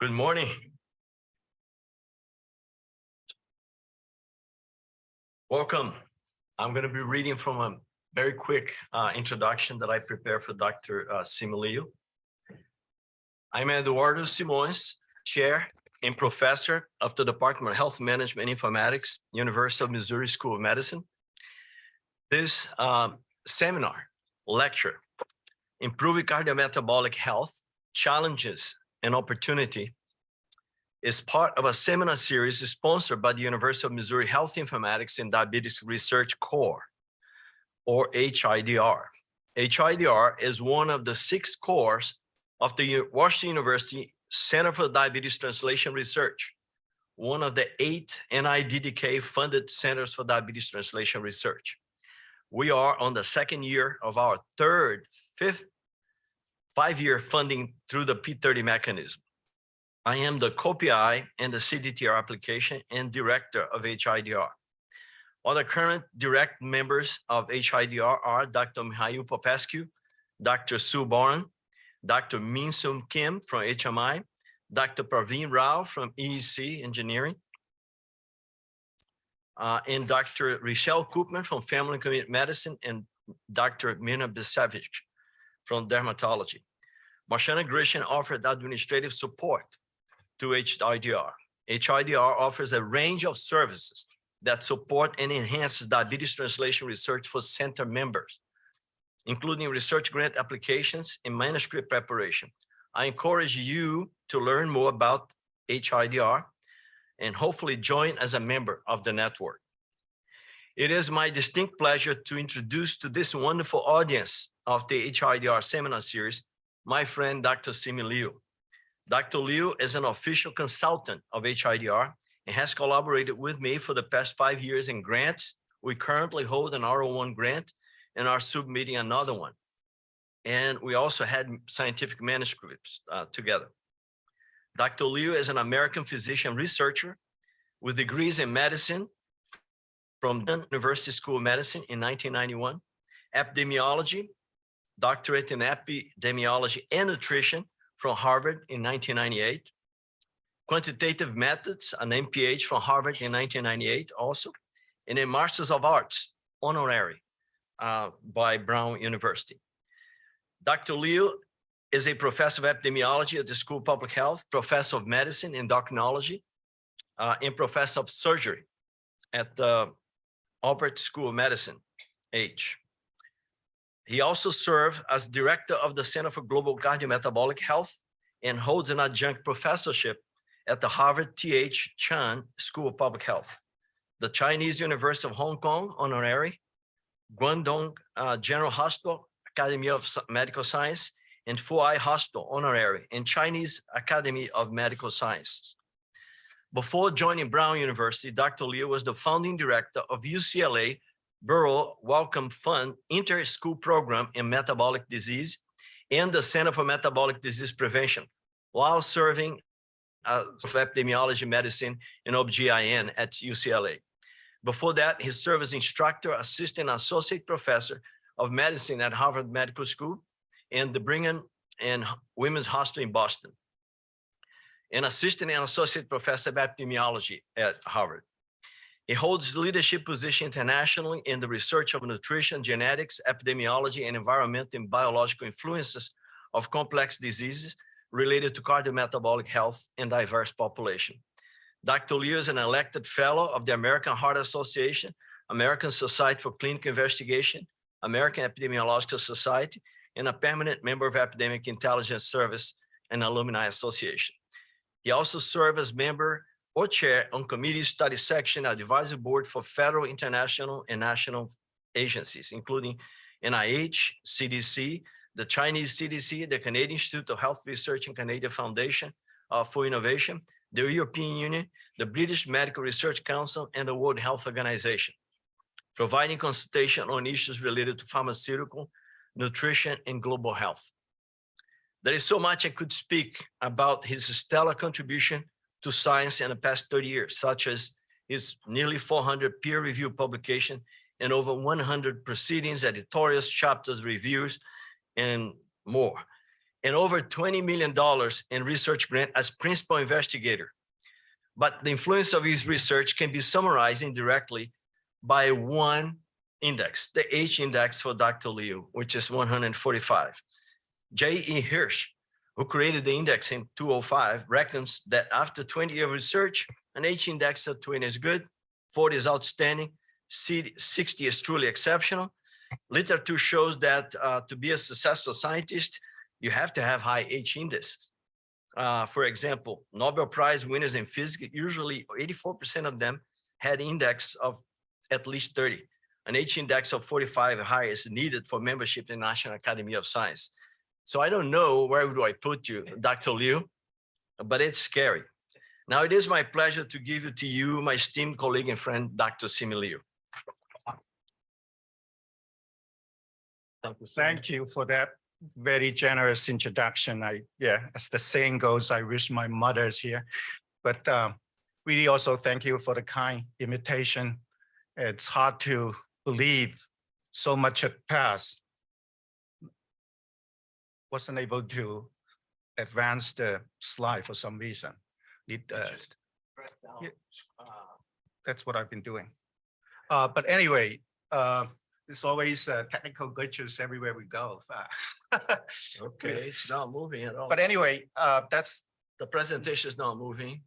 Good morning. Welcome. I'm going to be reading from a very quick introduction that I prepared for Dr. Simin Liu. I'm Eduardo Simões, Chair and Professor of the Department of Health Management and Informatics, University of Missouri School of Medicine. This seminar, lecture, Improving Cardiometabolic Health, Challenges and Opportunity, is part of a seminar series sponsored by the University of Missouri Health Informatics and Diabetes Research Core, or HIDR. HIDR is one of the 6 cores of the Washington University Center for Diabetes Translation Research, one of the 8 NIDDK-funded Centers for Diabetes Translation Research. We are on the 2nd year of our 5-year funding through the P30 mechanism. I am the co-PI and the CDTR application and director of HIDR. Other current direct members of HIDR are Dr. Mihail Popescu, Dr. Sue Boren, Dr. Min Sung Kim from HMI, Dr. Praveen Rao from EEC Engineering, and Dr. Richelle Koopman from Family and Community Medicine, and Dr. Mina Bisevich from Dermatology. Marshana Grishin offered administrative support to HIDR. HIDR offers a range of services that support and enhance diabetes translation research for center members, including research grant applications and manuscript preparation. I encourage you to learn more about HIDR and hopefully join as a member of the network. It is my distinct pleasure to introduce to this wonderful audience of the HIDR seminar series, my friend, Dr. Simin Liu. Dr. Liu is an official consultant of HIDR and has collaborated with me for the past 5 years in grants. We currently hold an R01 grant and are submitting another one. And we also had scientific manuscripts together. Dr. Liu is an American physician researcher with degrees in medicine from the University School of Medicine in 1991, epidemiology, doctorate in epidemiology and nutrition from Harvard in 1998, quantitative methods, an MPH from Harvard in 1998 also, and a Master's of Arts, honorary by Brown University. Dr. Liu is a professor of epidemiology at the School of Public Health, professor of medicine and endocrinology, and professor of surgery at the Albert School of Medicine, H. He also served as director of the Center for Global Cardiometabolic Health and holds an adjunct professorship at the Harvard T.H. Chan School of Public Health, the Chinese University of Hong Kong honorary, Guangdong General Hospital, Academy of Medical Science, and Fuai Hospital honorary, and Chinese Academy of Medical Sciences. Before joining Brown University, Dr. Liu was the founding director of UCLA Burroughs Wellcome Fund Inter-School Program in Metabolic Disease and the Center for Metabolic Disease Prevention, while serving as epidemiology, medicine, and OBGYN at UCLA. Before that, he served as instructor, assistant, associate professor of medicine at Harvard Medical School and the Brigham and Women's Hospital in Boston, and assistant and associate professor of epidemiology at Harvard. He holds leadership position internationally in the research of nutrition, genetics, epidemiology, and environmental and biological influences of complex diseases related to cardiometabolic health and diverse population. Dr. Liu is an elected fellow of the American Heart Association, American Society for Clinical Investigation, American Epidemiological Society, and a permanent member of Epidemic Intelligence Service and Alumni Association. He also served as member or chair on committee study section, advisory board for federal, international, and national agencies, including NIH, CDC, the Chinese CDC, the Canadian Institute of Health Research and Canadian Foundation for Innovation, the European Union, the British Medical Research Council, and the World Health Organization, providing consultation on issues related to pharmaceutical, nutrition, and global health. There is so much I could speak about his stellar contribution to science in the past 30 years, such as his nearly 400 peer-reviewed publications and over 100 proceedings, editorials, chapters, reviews, and more. and over $20 million in research grant as principal investigator. But the influence of his research can be summarized indirectly by one index, the H index for Dr. Liu, which is 145. J.E. Hirsch, who created the index in 2005, reckons that after 20 years of research, an H index of 20 is good, 40 is outstanding, 60 is truly exceptional. Literature shows that to be a successful scientist, you have to have high H index. For example, Nobel Prize winners in physics, usually 84% of them had index of at least 30. An H index of 45 or higher is needed for membership in the National Academy of Science. So I don't know where do I put you, Dr. Liu, but it's scary. Now it is my pleasure to give it to you, my esteemed colleague and friend, Dr. Simin Liu. Thank you for that very generous introduction. As the saying goes, I wish my mother's here. But really also thank you for the kind invitation. It's hard to believe so much had passed. Wasn't able to advance the slide for some reason. That's what I've been doing. But anyway, there's always technical glitches everywhere we go. Okay, it's not moving at all. But anyway, that's the presentation is not moving.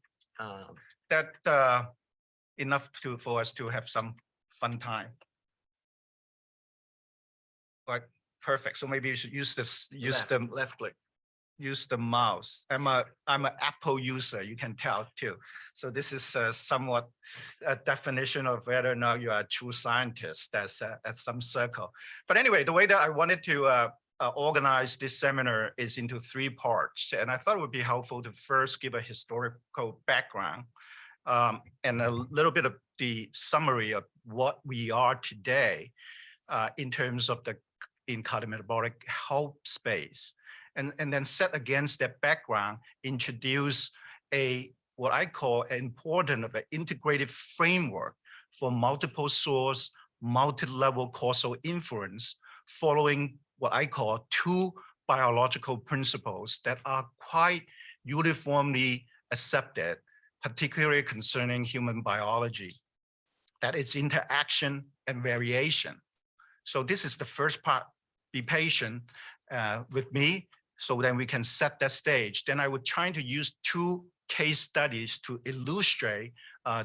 Enough for us to have some fun time. Like perfect. So maybe you should use this. Left click. Use the mouse. I'm an Apple user, you can tell too. So this is somewhat a definition of whether or not you are a true scientist at some circle. But anyway, the way that I wanted to organize this seminar is into three parts. And I thought it would be helpful to first give a historical background and a little bit of the summary of what we are today in terms of in cardiometabolic health space. And then set against that background, introduce what I call an important of an integrated framework for multiple source, multi-level causal inference, following what I call two biological principles that are quite uniformly accepted, particularly concerning human biology, that is interaction and variation. So this is the first part. Be patient with me, so then we can set that stage. Then I would try to use two case studies to illustrate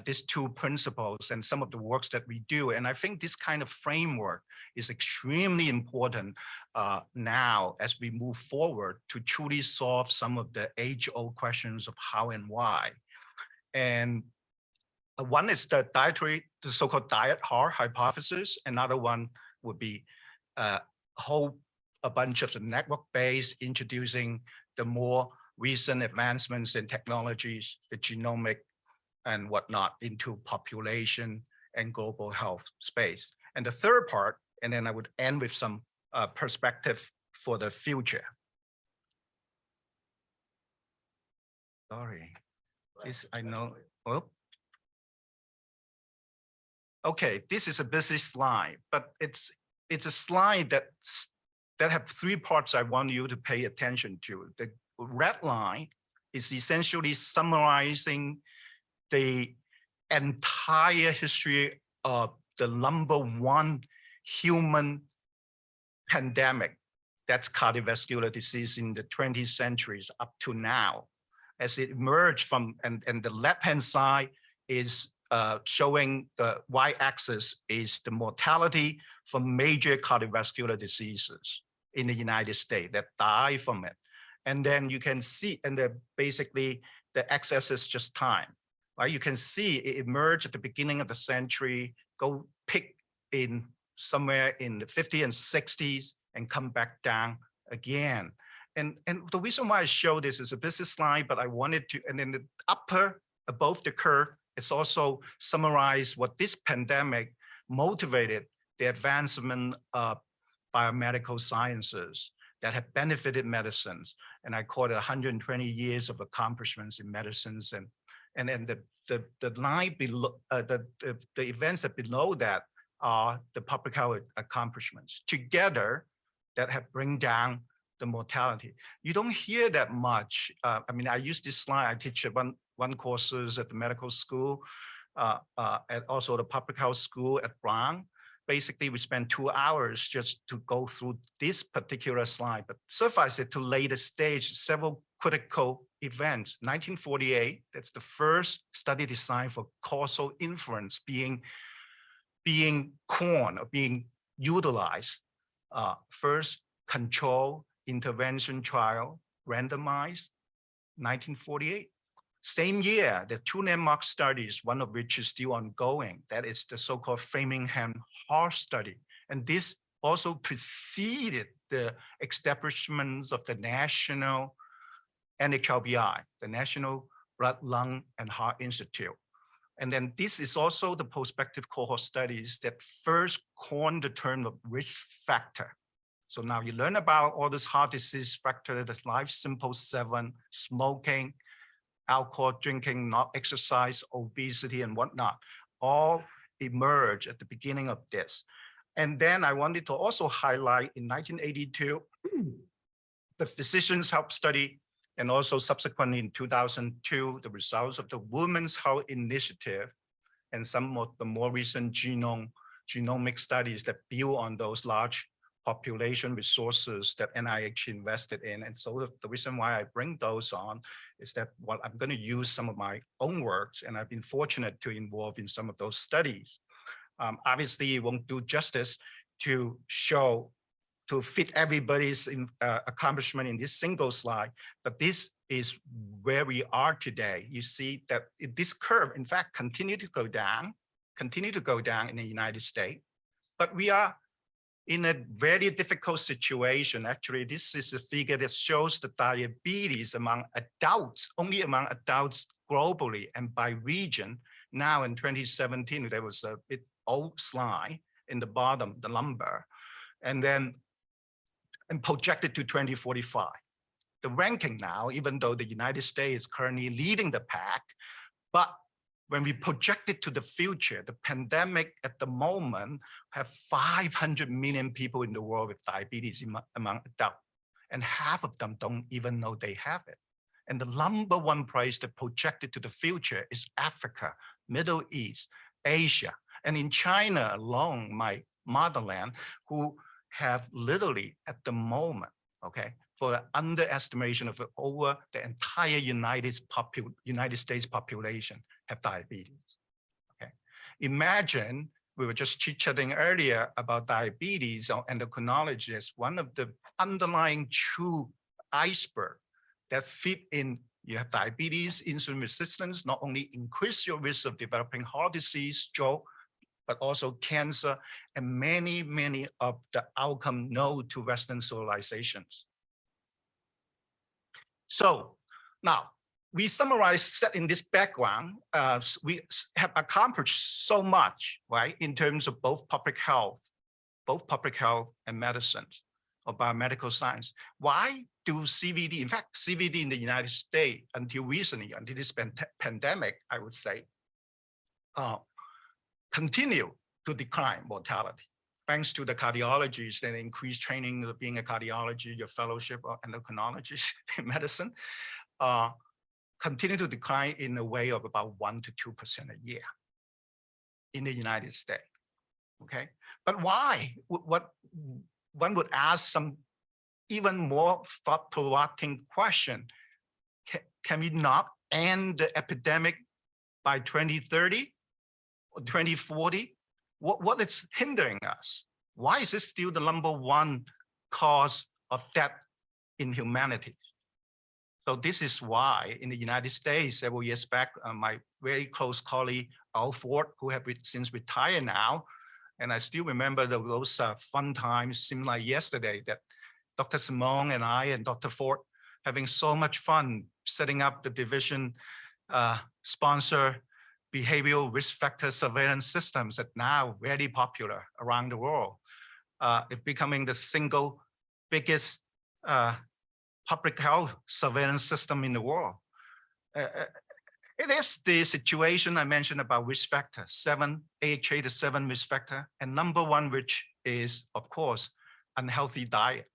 these two principles and some of the works that we do. And I think this kind of framework is extremely important now as we move forward to truly solve some of the age-old questions of how and why. And one is the so-called diet hard hypothesis. Another one would be a bunch of the network-based, introducing the more recent advancements in technologies, the genomic and whatnot, into population and global health space. And the third part, and then I would end with some perspective for the future. Sorry, I know. Well, okay, this is a busy slide, but it's a slide that have three parts I want you to pay attention to. The red line is essentially summarizing the entire history of the #1 human pandemic, that's cardiovascular disease in the 20th centuries up to now. As it emerged from, and the left-hand side is showing the y-axis is the mortality from major cardiovascular diseases in the United States that die from it. And then you can see, and basically the x-axis is just time, right? You can see it emerged at the beginning of the century, go peak in somewhere in the 50s and 60s and come back down again. And the reason why I show this is a business slide, but I wanted to, and then the upper above the curve, it's also summarize what this pandemic motivated the advancement of biomedical sciences that have benefited medicines. And I call it 120 years of accomplishments in medicines. And then the line below, the events that below that are the public health accomplishments together that have bring down the mortality. You don't hear that much. I mean, I use this slide. I teach one courses at the medical school, and also the public health school at Brown. Basically, we spend 2 hours just to go through this particular slide, but suffice it to lay the stage, several critical events. 1948, that's the first study design for causal inference being coined or being utilized. First control intervention trial, randomized, 1948. Same year, the 2 landmark studies, one of which is still ongoing. That is the so-called Framingham Heart Study. And this also preceded the establishment of the National NHLBI, the National Blood, Lung, and Heart Institute. And then this is also the prospective cohort studies that first coined the term of risk factor. So now you learn about all this heart disease factor, the Life Simple 7, smoking, alcohol drinking, not exercise, obesity, and whatnot, all emerge at the beginning of this. And then I wanted to also highlight in 1982, the Physicians' Health Study, and also subsequently in 2002, the results of the Women's Health Initiative and some of the more recent genomic studies that build on those large population resources that NIH invested in. And so the reason why I bring those on is that what I'm going to use some of my own works, and I've been fortunate to involve in some of those studies. Obviously, it won't do justice to show, to fit everybody's accomplishment in this single slide, but this is where we are today. You see that this curve, in fact, continue to go down in the United States, but we are in a very difficult situation. Actually, this is a figure that shows the diabetes among adults, only among adults globally and by region. Now in 2017, there was a bit old slide in the bottom, the number, and projected to 2045. The ranking now, even though the United States is currently leading the pack, but when we project it to the future, the pandemic at the moment have 500 million people in the world with diabetes among adults, and half of them don't even know they have it. And the number one place that projected to the future is Africa, Middle East, Asia, and in China alone, my motherland, who have literally at the moment, okay, for the underestimation of over the entire United States population have diabetes, okay? Imagine, we were just chit-chatting earlier about diabetes or endocrinology as one of the underlying true iceberg that fit in. You have diabetes, insulin resistance, not only increase your risk of developing heart disease, stroke, but also cancer, and many, many of the outcome known to Western civilizations. So now, we summarize, set in this background, we have accomplished so much, right, in terms of both public health and medicine or biomedical science. Why do CVD, in fact, CVD in the United States until recently, until this pandemic, I would say, continue to decline mortality, thanks to the cardiologists that increase training of being a cardiologist, your fellowship or endocrinologist in medicine, continue to decline in a way of about 1% to 2% a year in the United States, okay? But why? What one would ask some even more thought-provoking question. Can we not end the epidemic by 2030 or 2040? What is hindering us? Why is this still the number one cause of death in humanity? So this is why in the United States, several years back, my very close colleague, Al Ford, who have since retired now, and I still remember those fun times, seem like yesterday, that Dr. Simone and I and Dr. Ford having so much fun setting up the division sponsor behavioral risk factor surveillance systems that now very popular around the world. It becoming the single biggest public health surveillance system in the world. It is the situation I mentioned about risk factor, AHA, the 7 risk factor, and number one, which is, of course, unhealthy diet.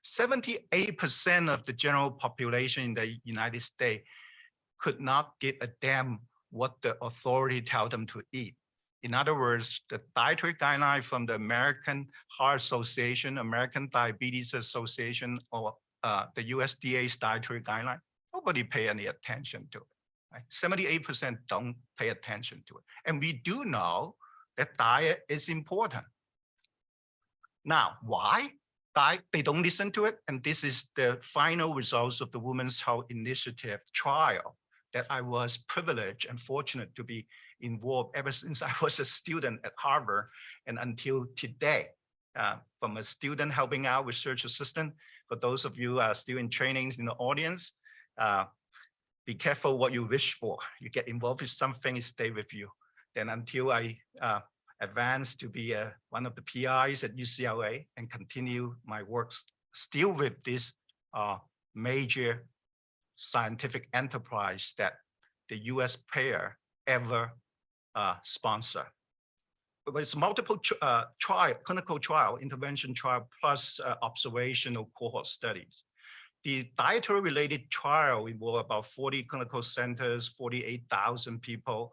78% of the general population in the United States could not give a damn what the authority tell them to eat. In other words, the dietary guideline from the American Heart Association, American Diabetes Association, or the USDA's dietary guideline, nobody pay any attention to it. Right? 78% don't pay attention to it. And we do know that diet is important. Now, why? They don't listen to it. And this is the final results of the Women's Health Initiative trial that I was privileged and fortunate to be involved ever since I was a student at Harvard and until today. From a student helping out research assistant, for those of you still in trainings in the audience, be careful what you wish for. You get involved with something, it stay with you. Then until I advanced to be one of the PIs at UCLA and continue my works still with this major scientific enterprise that the US payer ever sponsor. But it's multiple clinical trial, intervention trial, plus observational cohort studies. The dietary related trial involved about 40 clinical centers, 48,000 people,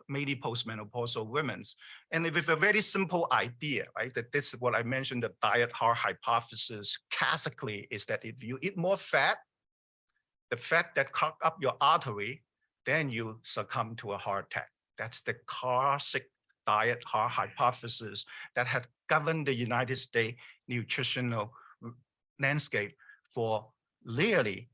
mainly postmenopausal women. And with a very simple idea, right? That this is what I mentioned, the diet heart hypothesis, classically is that if you eat more fat, the fat that clog up your artery, then you succumb to a heart attack. That's the classic diet heart hypothesis that has governed the United States nutritional landscape for nearly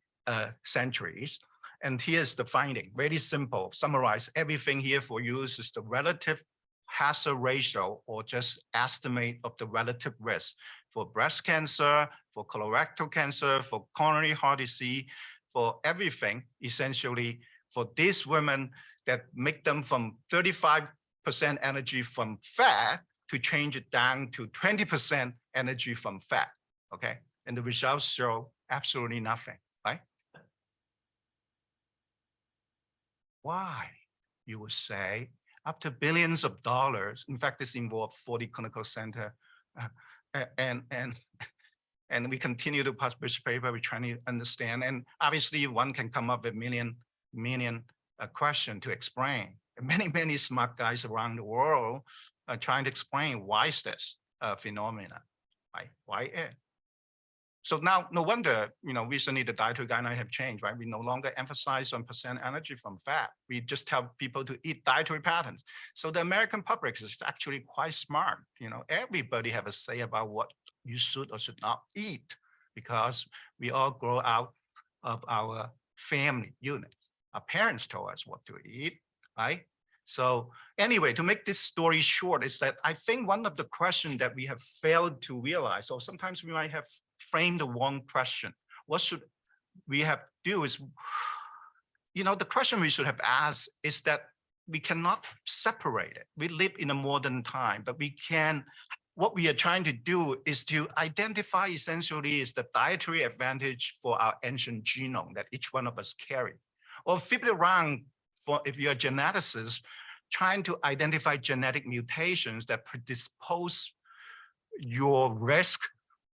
centuries. And here's the finding, very simple. Summarize everything here for you. This is the relative hazard ratio, or just estimate of the relative risk for breast cancer, for colorectal cancer, for coronary heart disease, for everything, essentially, for these women that make them from 35% energy from fat to change it down to 20% energy from fat, okay? And the results show absolutely nothing, right? Why? You would say, up to billions of dollars, in fact, this involved 40 clinical centers, and we continue to publish paper, we're trying to understand, and obviously one can come up with million question to explain. Many smart guys around the world are trying to explain why is this phenomenon, right? Why it? So now, no wonder, recently the dietary guidelines have changed, right? We no longer emphasize on percent energy from fat. We just tell people to eat dietary patterns. So the American public is actually quite smart. Everybody have a say about what you should or should not eat, because we all grow out of our family units. Our parents told us what to eat, right? So anyway, to make this story short, is that I think one of the questions that we have failed to realize, or sometimes we might have framed the wrong question. What should we have to do is, the question we should have asked is that we cannot separate it. We live in a modern time, but what we are trying to do is to identify essentially is the dietary advantage for our ancient genome that each one of us carry. Or flip it around, for if you're a geneticist, trying to identify genetic mutations that predispose your risk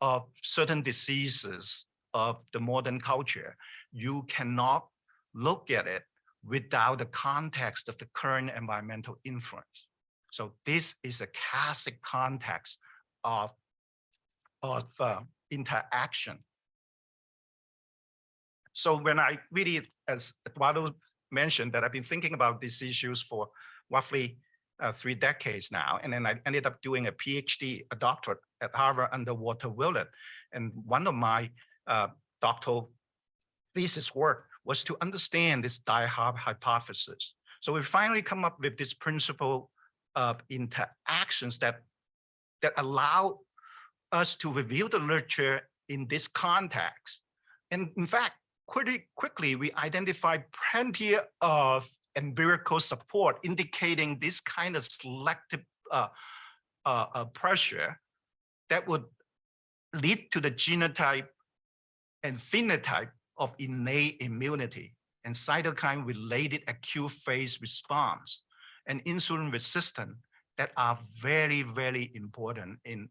of certain diseases of the modern culture, you cannot look at it without the context of the current environmental influence. So this is a classic context of interaction. So when I really, as Eduardo mentioned, that I've been thinking about these issues for roughly 3 decades now, and then I ended up doing a PhD, a doctorate at Harvard under Walter Willett. And one of my doctoral thesis work was to understand this diet hypothesis. So we finally come up with this principle of interactions that allow us to review the literature in this context. And in fact, pretty quickly, we identified plenty of empirical support indicating this kind of selective pressure that would lead to the genotype and phenotype of innate immunity and cytokine-related acute phase response and insulin resistance that are very, very important in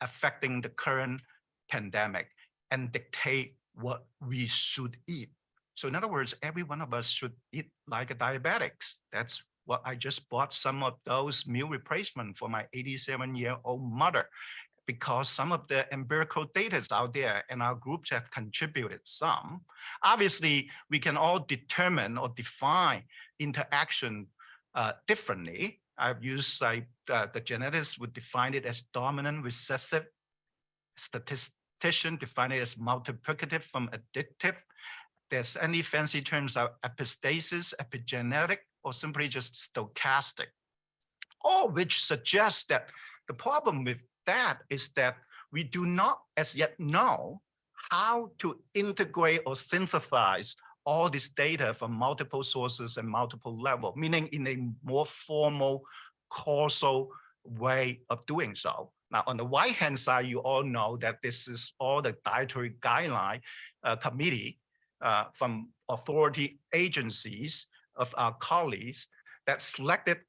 affecting the current pandemic and dictate what we should eat. So in other words, every one of us should eat like a diabetic. That's what I just bought some of those meal replacement for my 87-year-old mother, because some of the empirical data is out there and our groups have contributed some. Obviously, we can all determine or define interaction differently. I've used the geneticists would define it as dominant recessive, statistician define it as multiplicative from addictive. There's any fancy terms of epistasis, epigenetic, or simply just stochastic. All which suggests that the problem with that is that we do not as yet know how to integrate or synthesize all this data from multiple sources and multiple levels, meaning in a more formal causal way of doing so. Now, on the right-hand side, you all know that this is all the dietary guideline committee from authority agencies of our colleagues that selected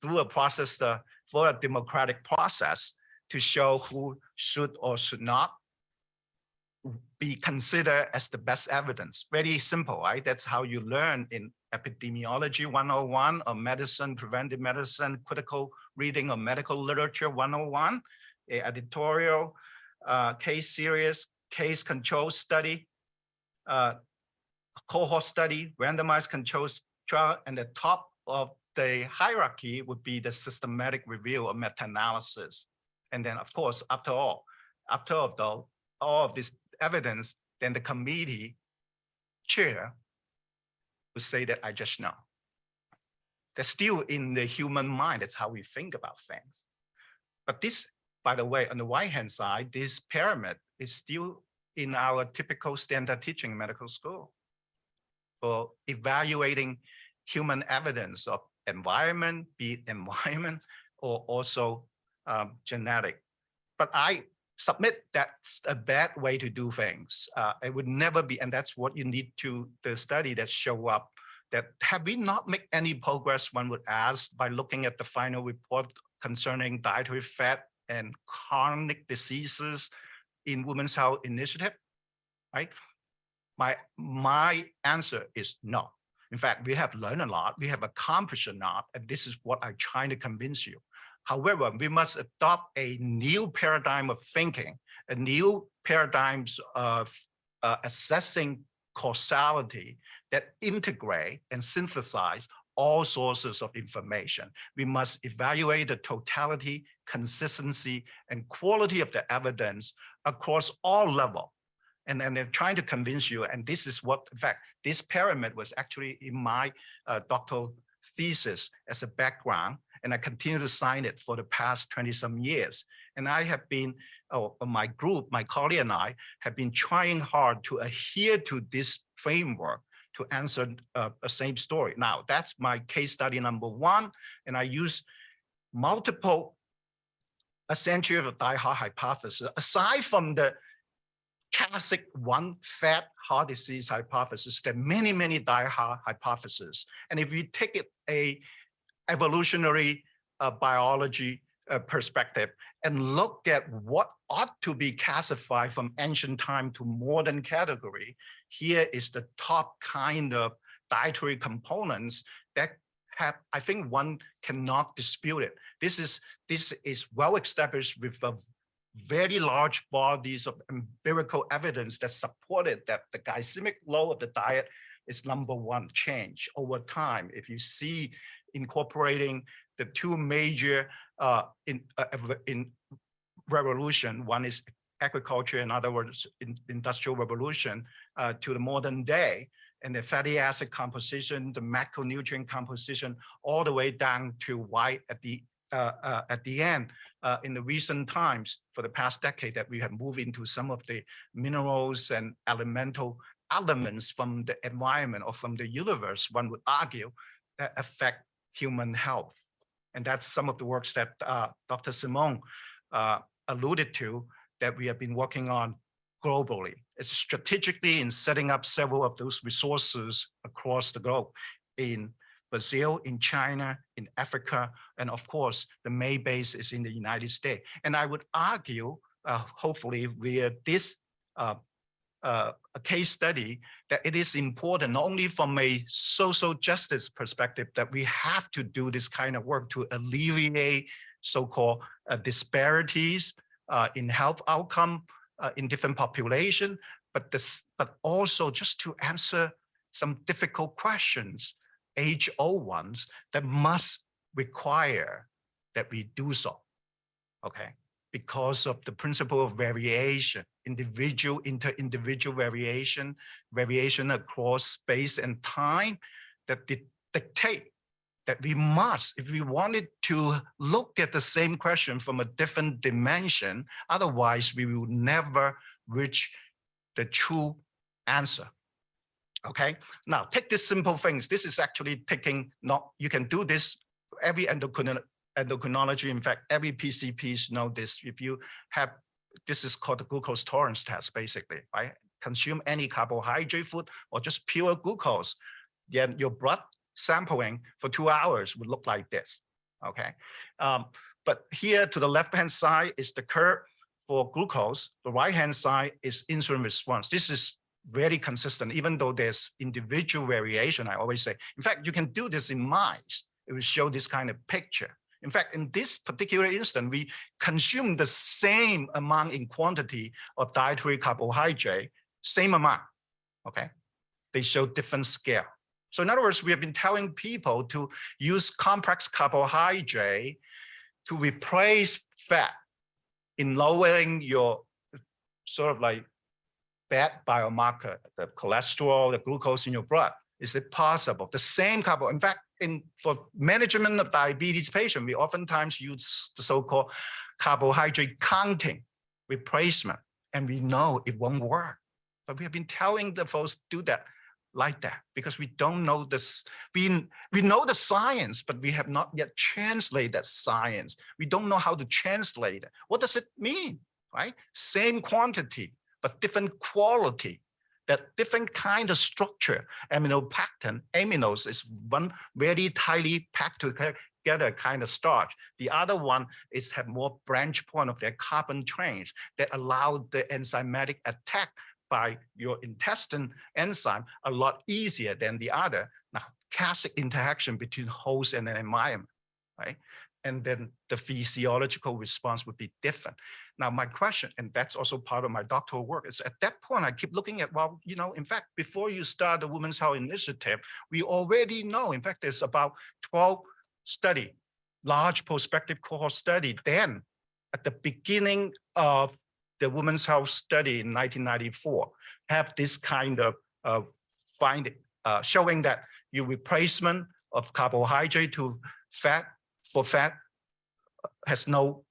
through a process for a democratic process to show who should or should not be considered as the best evidence. Very simple, right? That's how you learn in epidemiology 101 or medicine, preventive medicine, critical reading of medical literature 101, a editorial, case series, case control study, cohort study, randomized control trial, and the top of the hierarchy would be the systematic review or meta-analysis. And then, of course, after all of this evidence, then the committee chair would say that I just know. That's still in the human mind. That's how we think about things. But this, by the way, on the right-hand side, this pyramid is still in our typical standard teaching in medical school for evaluating human evidence of environment, be it environment or also genetic. But I submit that's a bad way to do things. It would never be, and that's what you need to, the study that show up, that have we not made any progress, one would ask, by looking at the final report concerning dietary fat and chronic diseases in Women's Health Initiative, right? My answer is no. In fact, we have learned a lot, we have accomplished a lot, and this is what I'm trying to convince you. However, we must adopt a new paradigm of thinking, a new paradigms of assessing causality that integrate and synthesize all sources of information. We must evaluate the totality, consistency, and quality of the evidence across all levels. And then they're trying to convince you, and this is what, in fact, this pyramid was actually in my doctoral thesis as a background, and I continue to sign it for the past 20-some years. And I have been, my group, my colleague and I have been trying hard to adhere to this framework to answer the same story. Now, that's my case study number one, and I use multiple essentially of the die-hard hypothesis. Aside from the classic one fat heart disease hypothesis, there are many, many die-hard hypotheses. And if we take it a evolutionary biology perspective and look at what ought to be classified from ancient time to modern category, here is the top kind of dietary components that have, I think one cannot dispute it. This is well established with a very large bodies of empirical evidence that supported that the glycemic load of the diet is number one change over time. If you see incorporating the two major in revolution, one is agriculture, in other words, industrial revolution to the modern day, and the fatty acid composition, the macronutrient composition, all the way down to white at the end in the recent times for the past decade that we have moved into some of the minerals and elemental elements from the environment or from the universe, one would argue, that affect human health. And that's some of the works that Dr. Simon alluded to that we have been working on globally. It's strategically in setting up several of those resources across the globe in Brazil, in China, in Africa, and of course, the main base is in the United States. And I would argue, hopefully via this a case study that it is important not only from a social justice perspective that we have to do this kind of work to alleviate so-called disparities in health outcome in different population, but also just to answer some difficult questions, age-old ones that must require that we do so, okay? Because of the principle of variation, inter-individual variation, variation across space and time that dictate that we must, if we wanted to look at the same question from a different dimension, otherwise we will never reach the true answer. Okay, now take these simple things. This is actually taking, you can do this, every endocrinology, in fact, every PCPs know this. If you have, this is called the glucose tolerance test, basically, right? Consume any carbohydrate food or just pure glucose, then your blood sampling for 2 hours would look like this, okay? But here to the left-hand side is the curve for glucose. The right-hand side is insulin response. This is very consistent, even though there's individual variation, I always say. In fact, you can do this in mice. It will show this kind of picture. In fact, in this particular instance, we consume the same amount in quantity of dietary carbohydrate, same amount, okay? They show different scale. So in other words, we have been telling people to use complex carbohydrate to replace fat in lowering your sort of like bad biomarker, the cholesterol, the glucose in your blood. Is it possible? The same carbo, in fact, for management of diabetes patients, we oftentimes use the so-called carbohydrate counting replacement, and we know it won't work. But we have been telling the folks do that like that because we don't know this. We know the science, but we have not yet translated that science. We don't know how to translate it. What does it mean, right? Same quantity, but different quality. That different kind of structure, amino pattern, aminos is one very tightly packed together kind of starch. The other one is have more branch point of their carbon chains that allow the enzymatic attack by your intestine enzyme a lot easier than the other. Now, classic interaction between host and an environment, right? And then the physiological response would be different. Now, my question, and that's also part of my doctoral work, is at that point, I keep looking at, well, you know, in fact, before you start the Women's Health Initiative, we already know, in fact, there's about 12 study, large prospective cohort study. Then at the beginning of the Women's Health Study in 1994, have this kind of finding, showing that your replacement of carbohydrate to fat for fat has no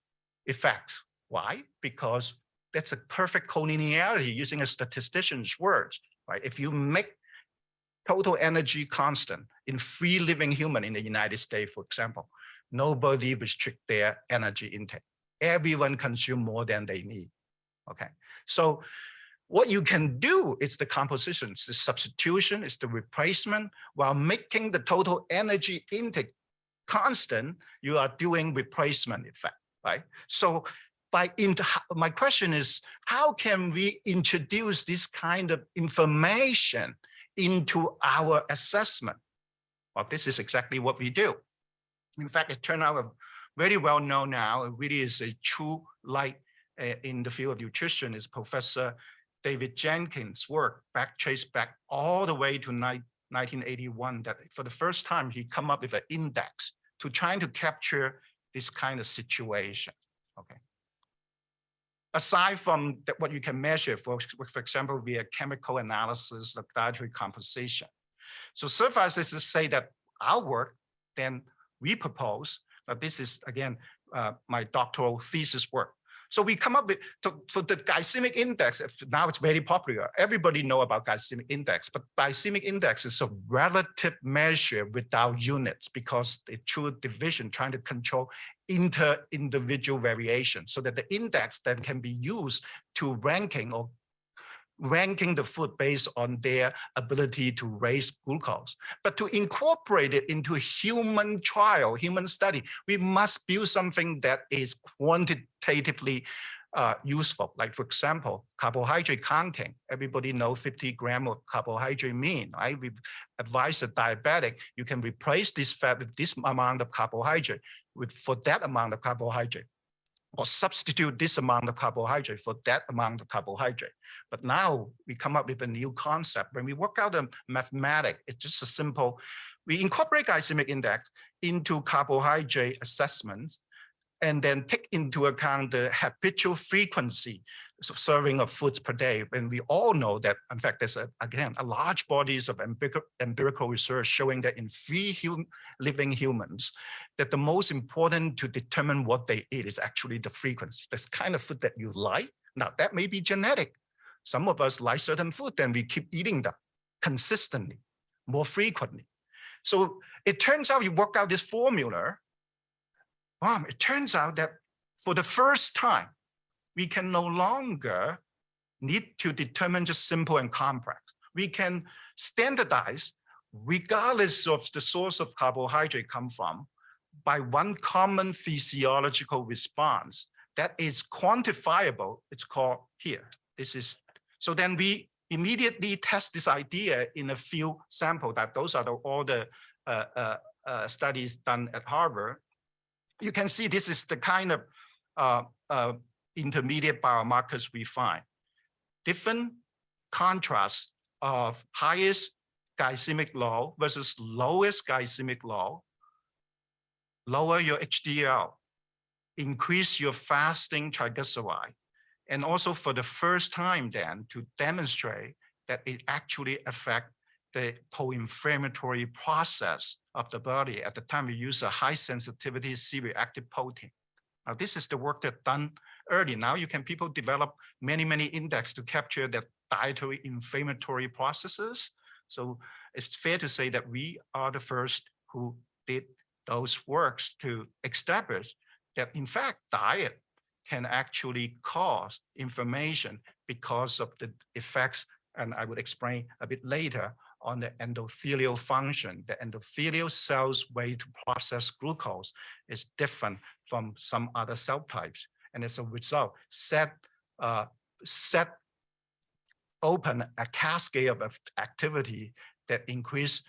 effect. Why? Because that's a perfect collinearity using a statistician's words, right? If you make total energy constant in free living human in the United States, for example, nobody restrict their energy intake. Everyone consume more than they need, okay? So what you can do is the composition, it's the substitution, it's the replacement, while making the total energy intake constant, you are doing replacement effect, right? So my question is, how can we introduce this kind of information into our assessment? Well, this is exactly what we do. In fact, it turned out very well known now. It really is a true light in the field of nutrition is Professor David Jenkins' work, traced back all the way to 1981, that for the first time, he come up with an index to trying to capture this kind of situation, okay? Aside from what you can measure, for example, via chemical analysis of dietary composition. So suffice it to say that our work, then we propose, this is again, my doctoral thesis work. So we come up with, for the glycemic index, now it's very popular. Everybody know about glycemic index, but glycemic index is a relative measure without units because the true division trying to control inter-individual variation so that the index then can be used to ranking the food based on their ability to raise glucose. But to incorporate it into a human trial, human study, we must build something that is quantitatively useful. Like for example, carbohydrate counting. Everybody know 50 grams of carbohydrate mean, right? We advise a diabetic, you can replace this fat with this amount of carbohydrate for that amount of carbohydrate, or substitute this amount of carbohydrate for that amount of carbohydrate. But now we come up with a new concept. When we work out the mathematics, it's just a simple, we incorporate glycemic index into carbohydrate assessments, and then take into account the habitual frequency of serving of foods per day. And we all know that, in fact, there's again a large bodies of empirical research showing that in free living humans, that the most important to determine what they eat is actually the frequency, the kind of food that you like. Now that may be genetic. Some of us like certain food, and we keep eating them consistently, more frequently. So it turns out you work out this formula. It turns out that for the first time, we can no longer need to determine just simple and complex. We can standardize, regardless of the source of carbohydrate come from, by one common physiological response that is quantifiable. It's called here. This is, so then we immediately test this idea in a few samples. That those are all the studies done at Harvard. You can see this is the kind of intermediate biomarkers we find. Different contrasts of highest glycemic low versus lowest glycemic low. Lower your HDL, increase your fasting triglyceride. And also for the first time then to demonstrate that it actually affects the pro-inflammatory process of the body. At the time, we use a high sensitivity C-reactive protein. Now, this is the work that's done early. Now people develop many index to capture the dietary inflammatory processes. So it's fair to say that we are the first who did those works to establish that in fact, diet can actually cause inflammation because of the effects, and I would explain a bit later, on the endothelial function. The endothelial cells' way to process glucose is different from some other cell types. And as a result, set open a cascade of activity that increase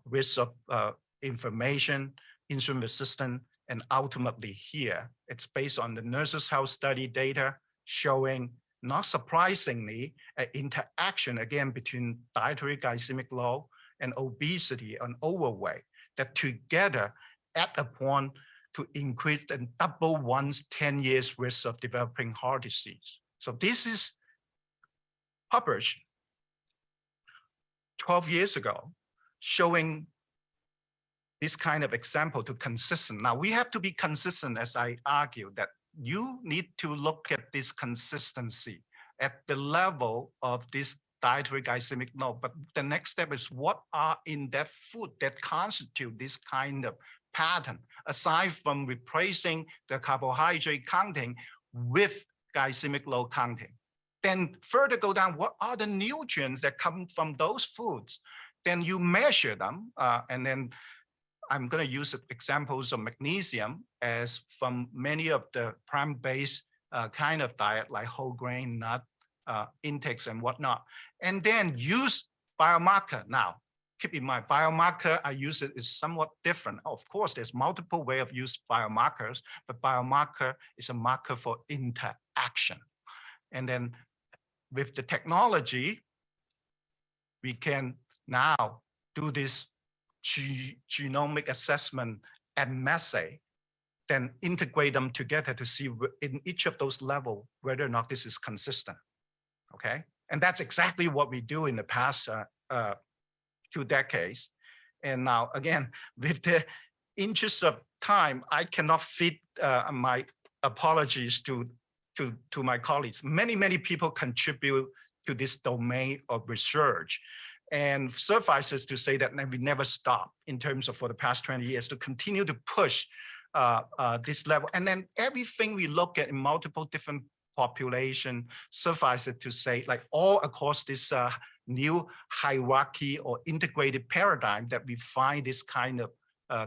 risk of inflammation, insulin resistance, and ultimately here, it's based on the Nurses' Health Study data showing, not surprisingly, an interaction again between dietary glycemic load and obesity and overweight that together add upon to increase and double one's 10 years risk of developing heart disease. So this is published 12 years ago, showing this kind of example to consistent. Now we have to be consistent, as I argue, that you need to look at this consistency at the level of this dietary glycemic load. But the next step is what are in that food that constitute this kind of pattern, aside from replacing the carbohydrate counting with glycemic load counting. Then further go down, what are the nutrients that come from those foods? Then you measure them, and then I'm going to use examples of magnesium as from many of the plant-based kind of diet, like whole grain, nut intakes and whatnot. And then use biomarker. Now, keep in mind, biomarker I use it is somewhat different. Of course, there's multiple ways of use biomarkers, but biomarker is a marker for interaction. And then with the technology, we can now do this genomic assessment and assay, then integrate them together to see in each of those levels whether or not this is consistent. Okay, and that's exactly what we do in the past 2 decades. And now again, with the interest of time, I cannot fit my apologies to my colleagues. Many people contribute to this domain of research. And suffices to say that we never stop in terms of for the past 20 years to continue to push this level. And then everything we look at in multiple different population, suffice it to say, like all across this new hierarchy or integrated paradigm that we find this kind of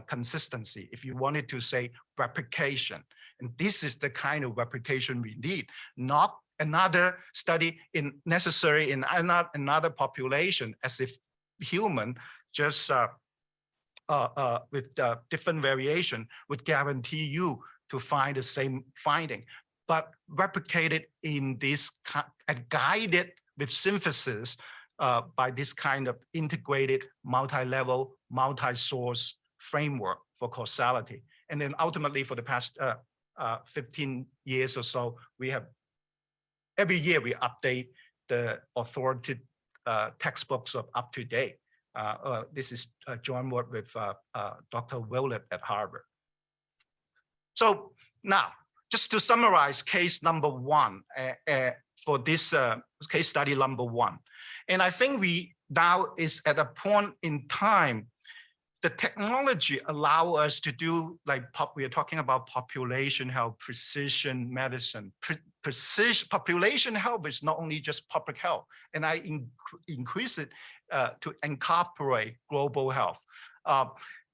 consistency. If you wanted to say replication, And this is the kind of replication we need, not another study necessary in another population, as if human just with different variation would guarantee you to find the same finding, but replicated in this and guided with synthesis by this kind of integrated multi-level, multi-source framework for causality. And then ultimately for the past 15 years or so, we have, every year we update the authoritative textbooks of up to date. This is joint work with Dr. Willett at Harvard. So now, just to summarize case number one for this case study number one. And I think we now is at a point in time, the technology allow us to do, like we are talking about population health, precision medicine. Population health is not only just public health, and I increase it to incorporate global health.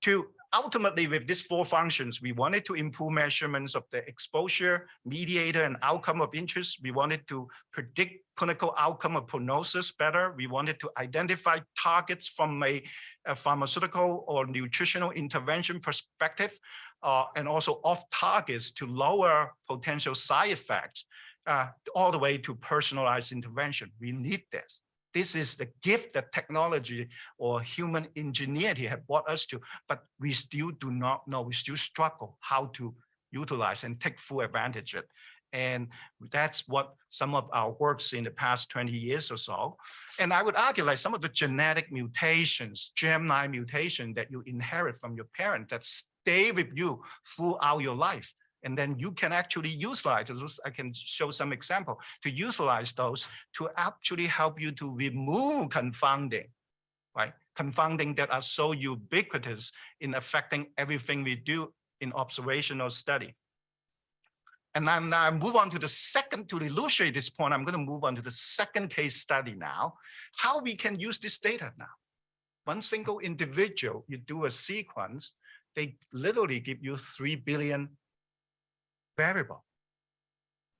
To ultimately, with these four functions, we wanted to improve measurements of the exposure, mediator, and outcome of interest. We wanted to predict clinical outcome of prognosis better. We wanted to identify targets from a pharmaceutical or nutritional intervention perspective, and also off targets to lower potential side effects, all the way to personalized intervention. We need this. This is the gift that technology or human ingenuity have brought us to, but we still do not know, we still struggle how to utilize and take full advantage of it. And that's what some of our works in the past 20 years or so. And I would argue like some of the genetic mutations, germline mutation that you inherit from your parent that stay with you throughout your life. And then you can actually utilize those. I can show some example to utilize those to actually help you to remove confounding, right? Confounding that are so ubiquitous in affecting everything we do in observational study. And then I move on to the second, to illustrate this point, I'm going to move on to the second case study now, how we can use this data now. One single individual, you do a sequence, they literally give you 3 billion variable,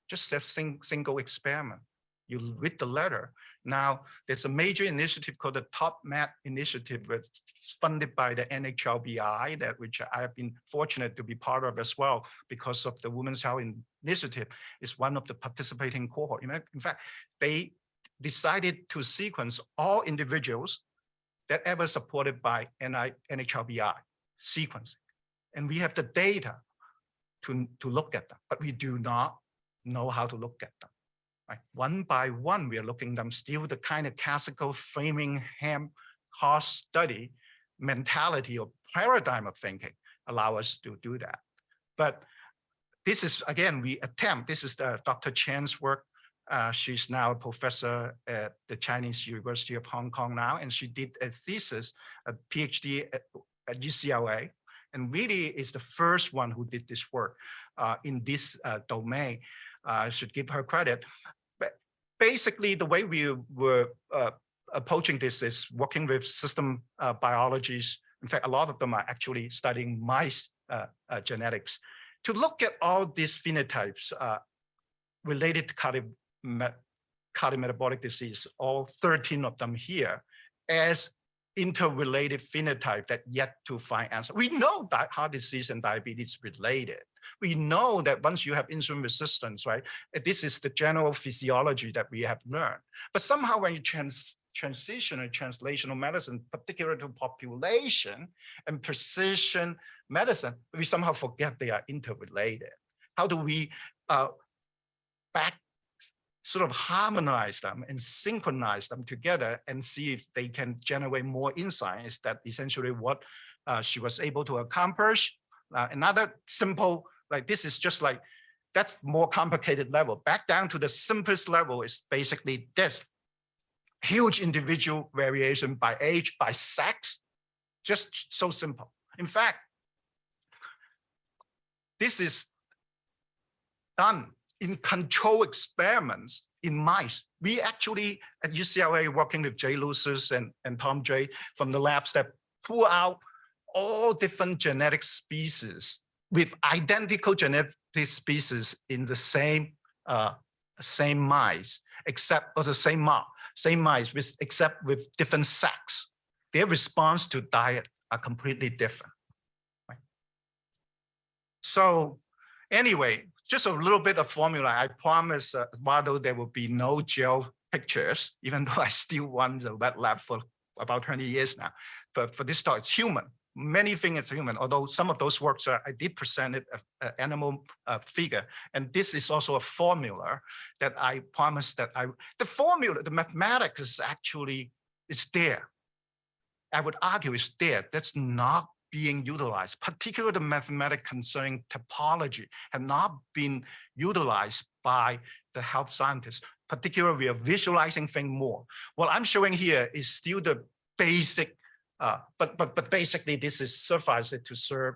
just a single experiment. You read the letter. Now, there's a major initiative called the TopMed initiative, which is funded by the NHLBI, which I have been fortunate to be part of as well because of the Women's Health Initiative. Is one of the participating cohort. In fact, they decided to sequence all individuals that ever supported by NHLBI sequencing. And we have the data to look at them, but we do not know how to look at them. Right? One by one, we are looking at them still the kind of classical Framingham cost study mentality or paradigm of thinking allow us to do that. But this is, again, we attempt, this is the Dr. Chan's work. She's now a professor at the Chinese University of Hong Kong now, and she did a thesis, a PhD at UCLA, and really is the first one who did this work in this domain. I should give her credit. But basically, the way we were approaching this is working with system biologists. In fact, a lot of them are actually studying mice genetics to look at all these phenotypes related to cardiometabolic disease, all 13 of them here, as interrelated phenotype that yet to find answer. We know that heart disease and diabetes related. We know that once you have insulin resistance, right, this is the general physiology that we have learned. But somehow when you transition in translational medicine, particularly to population and precision medicine, we somehow forget they are interrelated. How do we sort of harmonize them and synchronize them together and see if they can generate more insight? Is that essentially what she was able to accomplish? Another simple, like this is just like, that's more complicated level. Back down to the simplest level is basically this. Huge individual variation by age, by sex, just so simple. In fact, this is done in control experiments in mice. We actually at UCLA working with Jay Lucis and Tom Jay from the labs that pull out all different genetic species with identical genetic species in the same mice, except or the same mice except with different sex. Their response to diet are completely different. Right? So anyway, just a little bit of formula. I promise, although there will be no gel pictures, even though I still run the wet lab for about 20 years now. For this talk, it's human. Many things it's human, although some of those works I did present it an animal figure. And this is also a formula that I promised that the formula, the mathematics is actually, it's there. I would argue it's there. That's not being utilized, particularly the mathematics concerning topology have not been utilized by the health scientists. Particularly, we are visualizing things more. What I'm showing here is still the basic, but basically this is suffice it to serve,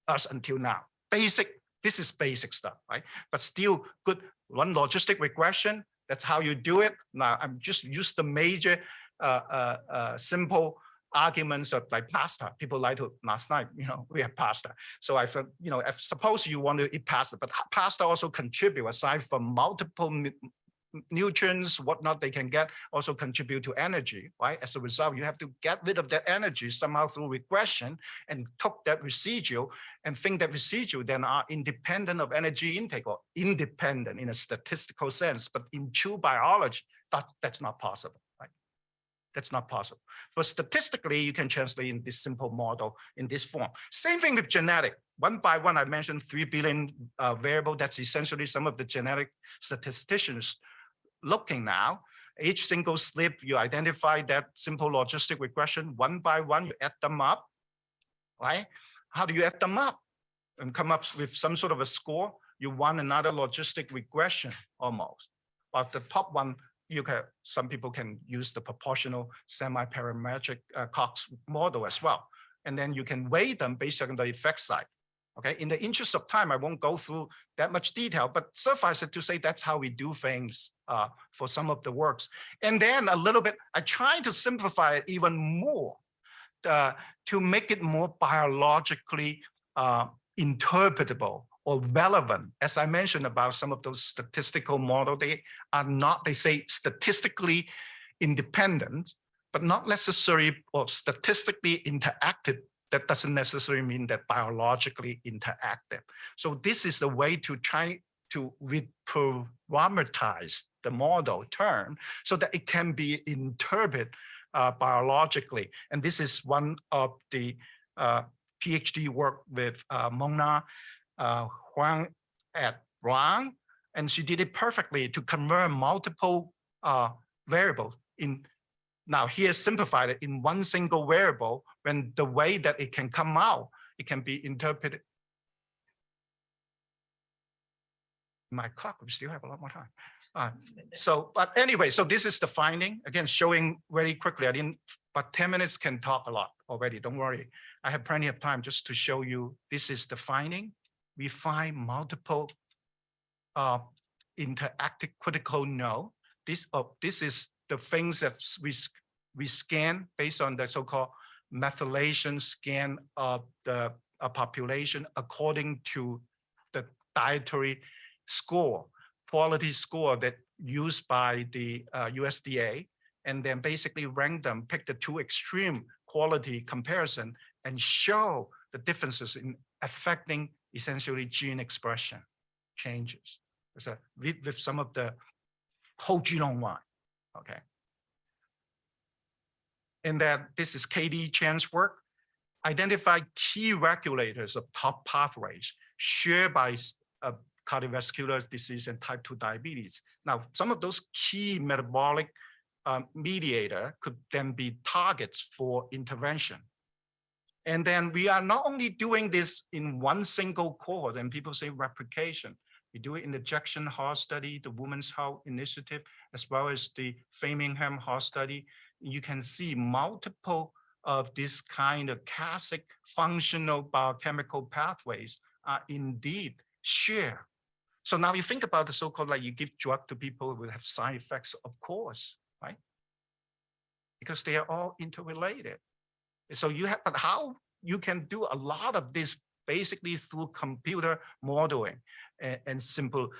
us until now. This is basic stuff, right? But still good. One logistic regression, that's how you do it. Now I'm just use the major simple arguments of like pasta. People like to, last night, we have pasta. So I thought, if suppose you want to eat pasta, but pasta also contribute aside from multiple nutrients, whatnot they can get, also contribute to energy, right? As a result, you have to get rid of that energy somehow through regression and took that residual and think that residual then are independent of energy intake or independent in a statistical sense. But in true biology, that's not possible. That's not possible. But statistically, you can translate in this simple model in this form. Same thing with genetic. One by one, I mentioned 3 billion variable. That's essentially some of the genetic statisticians looking now. Each single slip, you identify that simple logistic regression. One by one, you add them up, right? How do you add them up and come up with some sort of a score? You want another logistic regression almost. But the top one, some people can use the proportional semi-parametric Cox model as well. And then you can weigh them based on the effect side. Okay, in the interest of time, I won't go through that much detail, but suffice it to say that's how we do things for some of the works. And then a little bit, I try to simplify it even more to make it more biologically interpretable or relevant. As I mentioned about some of those statistical models, they are not, they say statistically independent, but not necessarily or statistically interactive. That doesn't necessarily mean that biologically interactive. So this is the way to try to reparameterize the model term so that it can be interpreted biologically. And this is one of the PhD work with Mona Huang at Brown, and she did it perfectly to convert multiple variables in. Now here simplified it in one single variable, when the way that it can come out, it can be interpreted. My clock, we still have a lot more time. But anyway, so this is the finding. Again, showing very quickly. But 10 minutes can talk a lot already, don't worry. I have plenty of time just to show you, this is the finding. We find multiple interactive critical node. This is the things that we scan based on the so-called methylation scan of the population according to the dietary score, quality score that used by the USDA, and then basically rank them, pick the two extreme quality comparison and show the differences in affecting essentially gene expression changes. So with some of the whole genome wide, okay. And that this is KD Chan's work, identify key regulators of top pathways shared by cardiovascular disease and type 2 diabetes. Now, some of those key metabolic mediator could then be targets for intervention. And then we are not only doing this in one single cohort, and people say replication. We do it in the Jackson Heart Study, the Women's Health Initiative, as well as the Framingham Heart Study. You can see multiple of this kind of classic functional biochemical pathways are indeed shared. So now you think about the so-called, like you give drug to people who have side effects, of course, right? Because they are all interrelated. So you have, but how you can do a lot of this basically through computer modeling and simple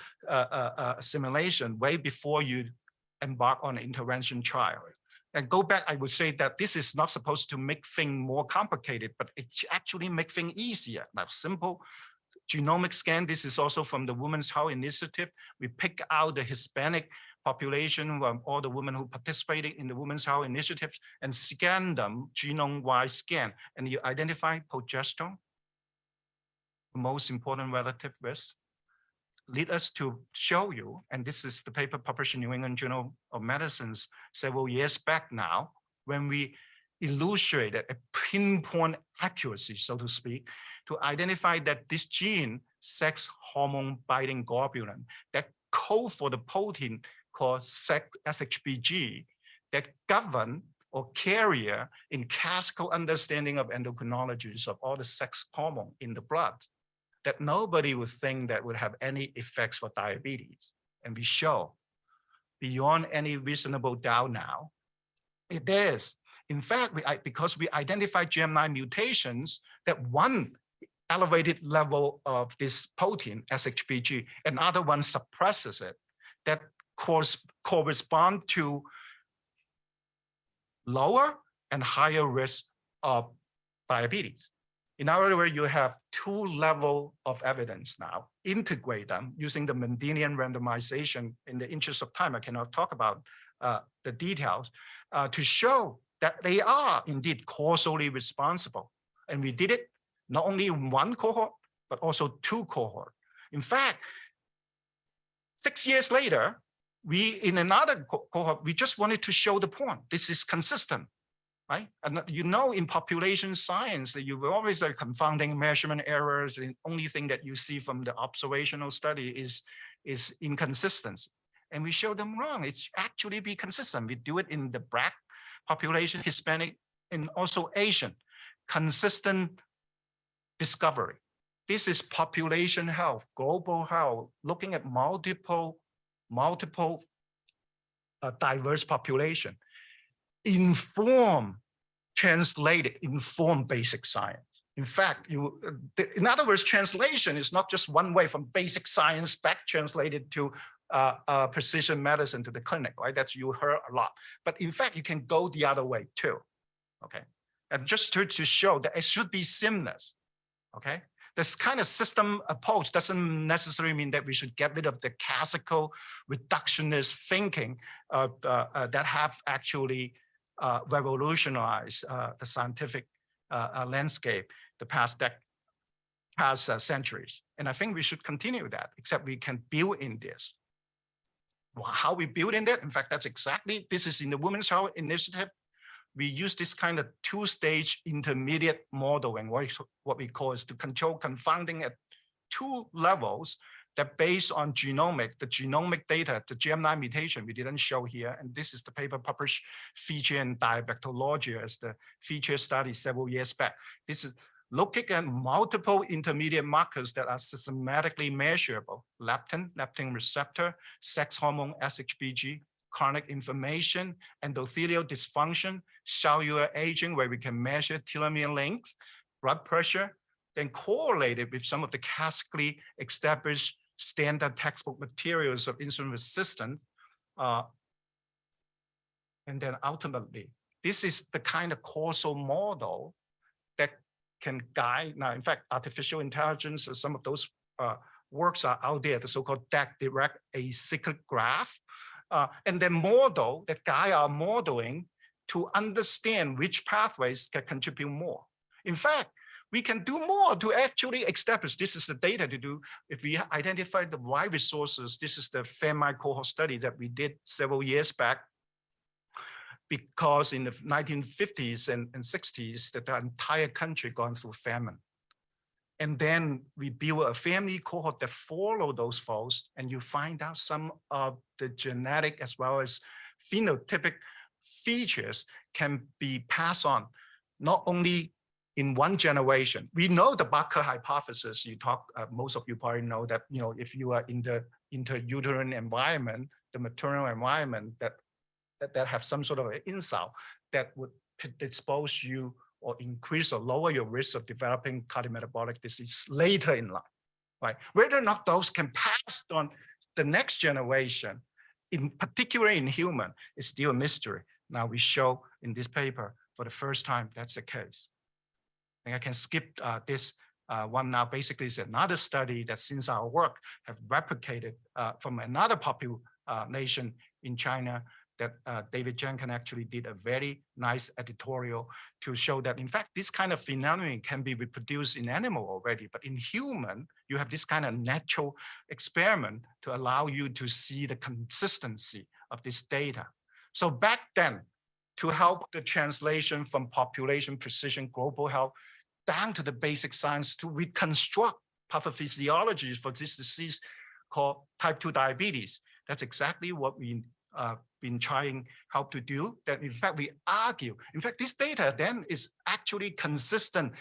simulation way before you embark on an intervention trial. And go back, I would say that this is not supposed to make things more complicated, but it actually make things easier. Now, simple genomic scan. This is also from the Women's Health Initiative. We pick out the Hispanic population, all the women who participated in the Women's Health Initiative, and scan them genome-wide scan. And you identify progesterone, the most important relative risk. Lead us to show you, and this is the paper published in New England Journal of Medicine several years back now, when we illustrated a pinpoint accuracy, so to speak, to identify that this gene, sex hormone binding globulin, that code for the protein called SHBG, that govern or carrier in classical understanding of endocrinologies of all the sex hormone in the blood, that nobody would think that would have any effects for diabetes. And we show beyond any reasonable doubt now, it is. In fact, because we identify GM9 mutations, that one elevated level of this protein, SHBG, another one suppresses it, that correspond to lower and higher risk of diabetes. In other words, you have two levels of evidence now, integrate them using the Mendelian randomization. In the interest of time, I cannot talk about the details, to show that they are indeed causally responsible. And we did it not only in one cohort, but also two cohorts. In fact, 6 years later, in another cohort, we just wanted to show the point. This is consistent. Right? And you know, in population science, that you will always have confounding measurement errors. The only thing that you see from the observational study is inconsistency. And we show them wrong. It's actually be consistent. We do it in the Black population, Hispanic, and also Asian. Consistent discovery. This is population health, global health, looking at multiple diverse population. Inform basic science. In fact, in other words, translation is not just one way from basic science back translated to precision medicine to the clinic, right? That's you heard a lot. But in fact, you can go the other way too, okay? And just to show that it should be seamless, okay? This kind of system approach doesn't necessarily mean that we should get rid of the classical reductionist thinking that have actually revolutionized the scientific landscape the past centuries. And I think we should continue that, except we can build in this. Well, how we build in that? In fact, this is in the Women's Health Initiative. We use this kind of two-stage intermediate modeling, what we call is to control confounding at two levels that based on the genomic data, the GM9 mutation we didn't show here. And this is the paper published Feature in Diabetology as the feature study several years back. This is looking at multiple intermediate markers that are systematically measurable: leptin receptor, sex hormone SHBG, chronic inflammation, endothelial dysfunction, cellular aging, where we can measure telomere length, blood pressure, then correlate it with some of the classically established standard textbook materials of insulin resistance. And then ultimately, this is the kind of causal model that can guide. Now, in fact, artificial intelligence, some of those works are out there, the so-called DAC direct acyclic graph. And then model that guide our modeling to understand which pathways can contribute more. In fact, we can do more to actually establish, this is the data to do, if we identify the right resources. This is the family cohort study that we did several years back, because in the 1950s and 60s, the entire country gone through famine. And then we build a family cohort that follow those folks, and you find out some of the genetic as well as phenotypic features can be passed on, not only in one generation. We know the Barker hypothesis. Most of you probably know that, if you are in the intrauterine environment, the maternal environment that have some sort of an insult that would predispose you or increase or lower your risk of developing cardiometabolic disease later in life, right? Whether or not those can pass on the next generation, in particular in human, is still a mystery. Now we show in this paper for the first time that's the case. And I can skip this one now. Basically, it's another study that since our work have replicated from another population in China that David Jenkin actually did a very nice editorial to show that, in fact, this kind of phenomenon can be reproduced in animal already, but in human, you have this kind of natural experiment to allow you to see the consistency of this data. So back then, to help the translation from population precision global health down to the basic science to reconstruct pathophysiology for this disease called type 2 diabetes. That's exactly what we been trying help to do. That in fact we argue. In fact, this data then is actually consistent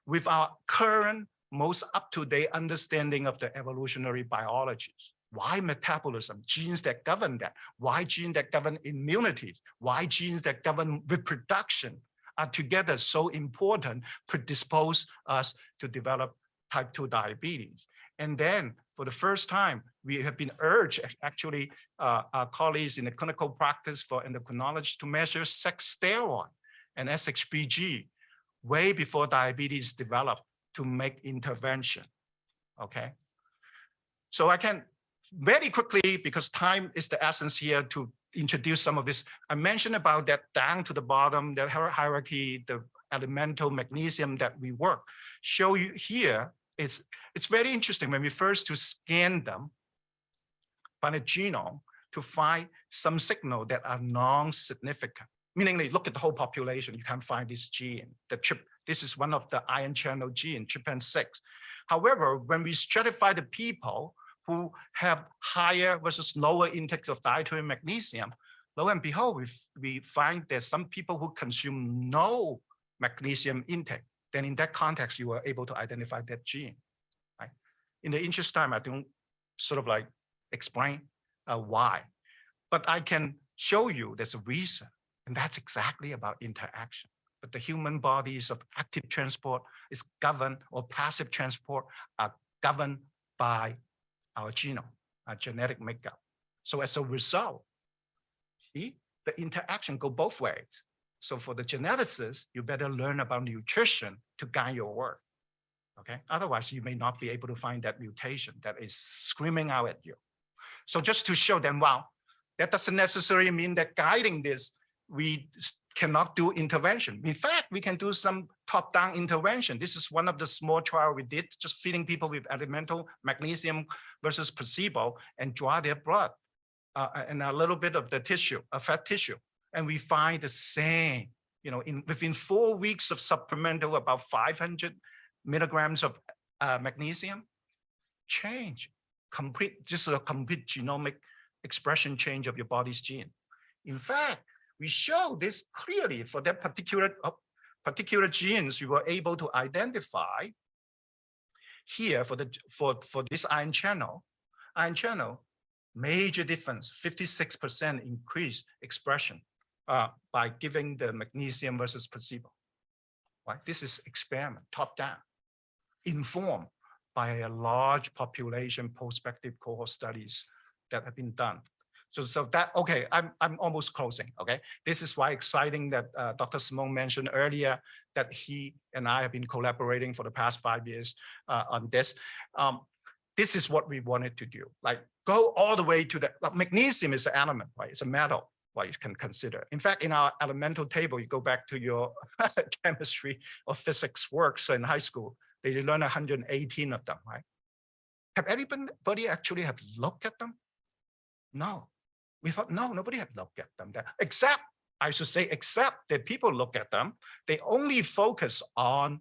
with our current most up-to-date understanding of the evolutionary biologies. Why metabolism, genes that govern that? Why genes that govern immunity? Why genes that govern reproduction are together so important, predispose us to develop type 2 diabetes. And then for the first time, we have been urged, actually, our colleagues in the clinical practice for endocrinology to measure sex steroid and SHBG way before diabetes developed to make intervention, okay? So I can very quickly, because time is the essence here, to introduce some of this. I mentioned about that down to the bottom, the hierarchy, the elemental magnesium that we work. Show you here, it's very interesting when we first to scan them, find a genome to find some signal that are non-significant. Meaning they look at the whole population, you can't find this gene, this is one of the ion channel gene, tryptophan-6. However, when we stratify the people who have higher versus lower intake of dietary magnesium, lo and behold, we find there's some people who consume no magnesium intake. Then in that context, you are able to identify that gene. Right? In the interest of time, I don't sort of like explain why, but I can show you there's a reason, and that's exactly about interaction. But the human bodies of active transport is governed, or passive transport are governed by our genome, our genetic makeup. So as a result, see, the interaction go both ways. So for the geneticists, you better learn about nutrition to guide your work, okay? Otherwise, you may not be able to find that mutation that is screaming out at you. So just to show them, wow, that doesn't necessarily mean that guiding this, we cannot do intervention. In fact, we can do some top-down intervention. This is one of the small trials we did, just feeding people with elemental magnesium versus placebo and draw their blood and a little bit of the tissue, fat tissue. And we find the same, you know, within 4 weeks of supplemental, about 500 milligrams of magnesium, change, just a complete genomic expression change of your body's gene. In fact, we show this clearly for that particular genes you were able to identify here for this ion channel, major difference, 56% increase expression by giving the magnesium versus placebo. Right? This is experiment, top down, informed by a large population prospective cohort studies that have been done. So that, okay, I'm almost closing, okay? This is why exciting that Dr. Simon mentioned earlier that he and I have been collaborating for the past 5 years on this. This is what we wanted to do, like go all the way to the, magnesium is an element, right? It's a metal, what you can consider. In fact, in our elemental table, you go back to your chemistry or physics works in high school, they learn 118 of them, right? Have anybody actually have looked at them? No. We thought, no, nobody had looked at them there, except that people look at them. They only focus on,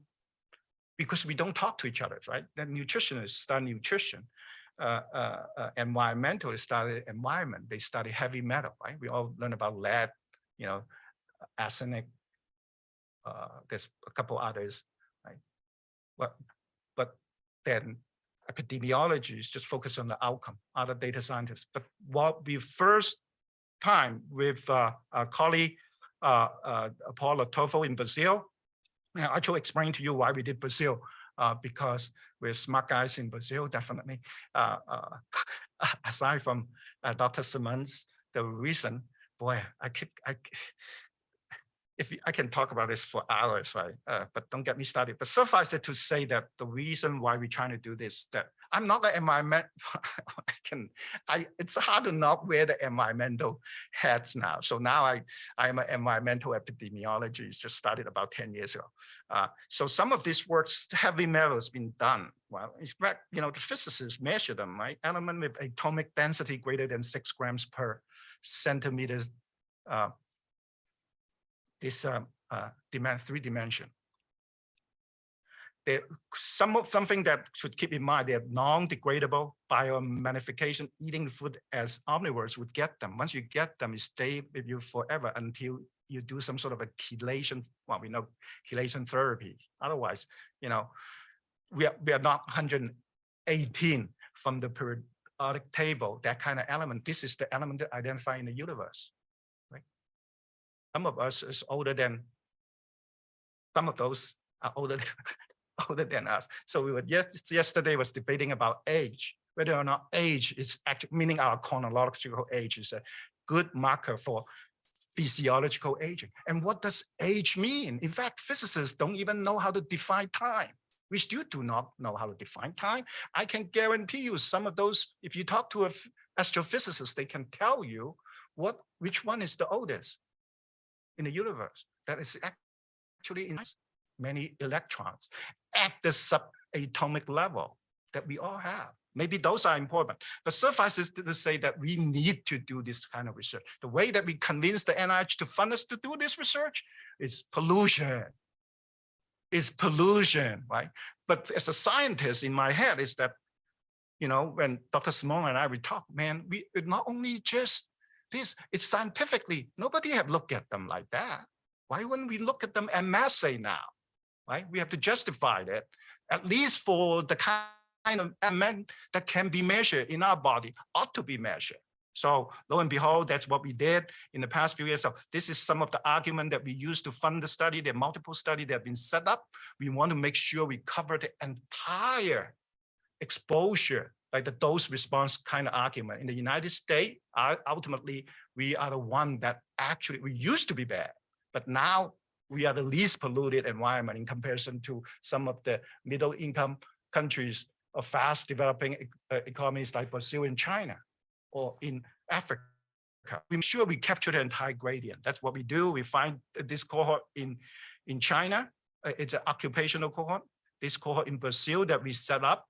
because we don't talk to each other, right? The nutritionists study nutrition, environmentalists study environment. They study heavy metal, right? We all learn about lead, you know, arsenic. There's a couple others, right? But then epidemiology is just focused on the outcome, other data scientists. But what we first time with our colleague, Paulo Toffo in Brazil, Now, I will explain to you why we did Brazil, because we're smart guys in Brazil, definitely. Aside from Dr. Simmons, the reason, boy, I can talk about this for hours, right? But don't get me started. But suffice it to say that the reason why we're trying to do this, that I'm not an environment. It's hard to not wear the environmental hats now. So now I am an environmental epidemiologist. Just started about 10 years ago. So some of this works, heavy metal has been done. Well, in fact, the physicists measure them, right? Element with atomic density greater than 6 grams per centimeter. This three dimension. Something that should keep in mind, they're non-degradable biomagnification. Eating food as omnivores would get them. Once you get them, it stay with you forever until you do some sort of a chelation. Well, we know chelation therapy. Otherwise, we are not 118 from the periodic table, that kind of element. This is the element that identified in the universe. Some of us is older than, some of those are older than us. So we were yesterday was debating about age, whether or not age is actually, meaning our chronological age is a good marker for physiological aging. And what does age mean? In fact, physicists don't even know how to define time. We still do not know how to define time. I can guarantee you some of those, if you talk to an astrophysicist, they can tell you which one is the oldest in the universe. That is actually in many electrons at the subatomic level that we all have. Maybe those are important, but suffice it to say that we need to do this kind of research. The way that we convince the NIH to fund us to do this research is pollution. It's pollution, right? But as a scientist in my head is that, when Dr. Simone and I, we talk, man, it not only just this, it's scientifically, nobody have looked at them like that. Why wouldn't we look at them en masse now, right? We have to justify that, at least for the kind of element that can be measured in our body, ought to be measured. So lo and behold, that's what we did in the past few years. So this is some of the argument that we use to fund the study. There are multiple studies that have been set up. We want to make sure we cover the entire exposure, like the dose response kind of argument. In the United States, ultimately, we are the one that actually, we used to be bad, but now we are the least polluted environment in comparison to some of the middle income countries of fast developing economies like Brazil and China, or in Africa. We make sure we capture the entire gradient. That's what we do. We find this cohort in China. It's an occupational cohort. This cohort in Brazil that we set up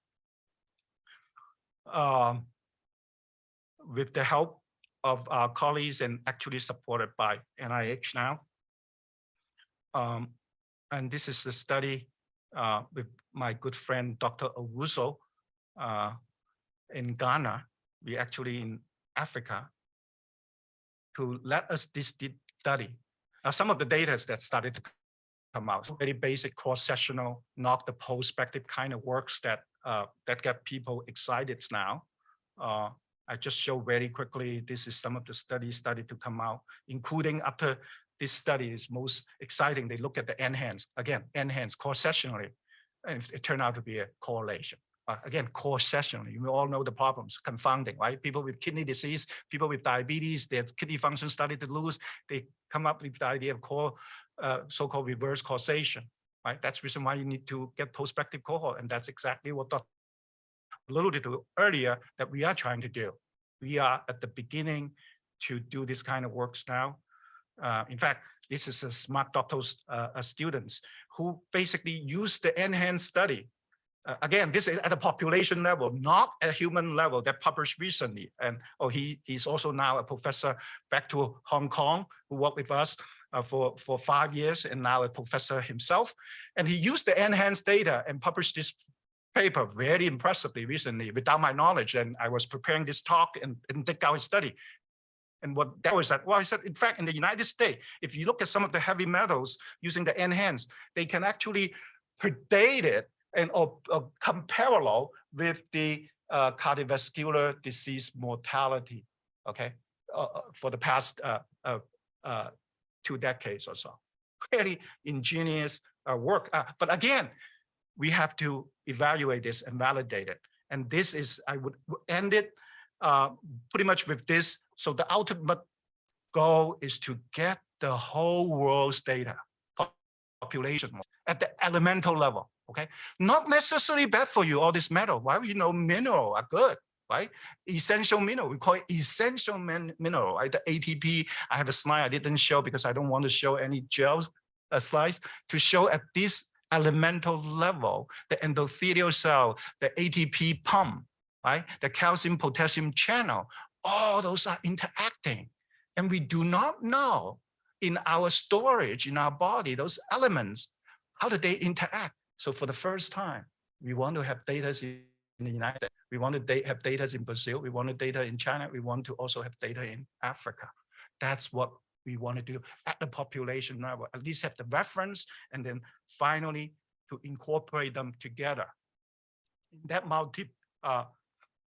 with the help of our colleagues and actually supported by NIH now. And this is the study with my good friend, Dr. Owusu in Ghana. We actually in Africa to let us this study. Now, some of the data that started to come out, very basic cross-sectional, not the prospective kind of works that get people excited now. I just show very quickly, this is some of the studies started to come out, including after this study is most exciting. They look at the enhance, again, enhance cross-sectionally, and it turned out to be a correlation. Again, cross-sectionally, we all know the problems, confounding, right? People with kidney disease, people with diabetes, their kidney function started to lose. They come up with the idea of so-called reverse causation, right? That's the reason why you need to get prospective cohort, and that's exactly what Dr. alluded to earlier that we are trying to do. We are at the beginning to do this kind of works now. In fact, this is a smart doctors students who basically use the enhanced study. Again, this is at a population level, not at a human level, that published recently. And he's also now a professor back to Hong Kong, who worked with us for 5 years and now a professor himself. And he used the enhanced data and published this paper very impressively recently without my knowledge. And I was preparing this talk and dig out his study. And what that was that, well, I said, in fact, in the United States, if you look at some of the heavy metals using the enhanced, they can actually predate it and or come parallel with the cardiovascular disease mortality, okay, for the past 2 decades or so. very ingenious work. But again, we have to evaluate this and validate it. And this is, I would end it pretty much with this. So the ultimate goal is to get the whole world's data, population at the elemental level, okay? Not necessarily bad for you, all this metal. Why? Mineral are good, right? Essential mineral, we call it essential mineral, right? The ATP, I have a slide I didn't show because I don't want to show any gel slides, to show at this elemental level, the endothelial cell, the ATP pump, right? The calcium potassium channel, all those are interacting. And we do not know in our storage, in our body, those elements, how do they interact? So for the first time, we want to have data in the United States. We want to have data in Brazil. We want data in China. We want to also have data in Africa. That's what we want to do at the population level, at least have the reference, and then finally to incorporate them together. That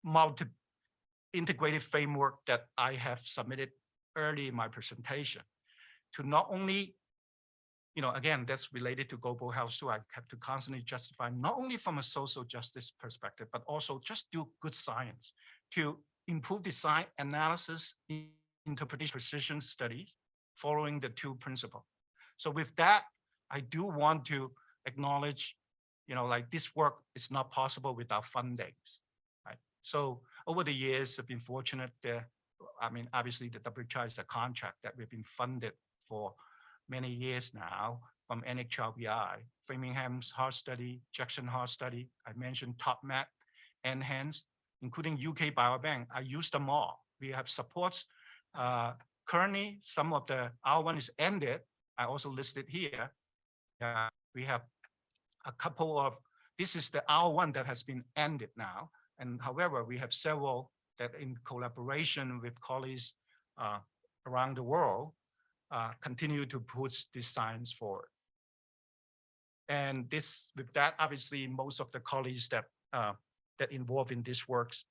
multi-integrated framework that I have submitted early in my presentation, to not only, again, that's related to global health too. I have to constantly justify, not only from a social justice perspective, but also just do good science to improve design, analysis, interpretation, precision studies, following the two principles. So with that, I do want to acknowledge, like this work is not possible without fundings, right? So over the years, I've been fortunate there. Obviously the WHI is a contract that we've been funded for many years now from NHLBI, Framingham's Heart Study, Jackson Heart Study. I mentioned TopMed, Enhance, including UK Biobank. I use them all. We have supports. Currently, some of the R1 is ended. I also listed here. We have a couple of, this is the R1 that has been ended now. And however, we have several that in collaboration with colleagues around the world, continue to push this science forward. And with that, obviously, most of the colleagues that involved in this works,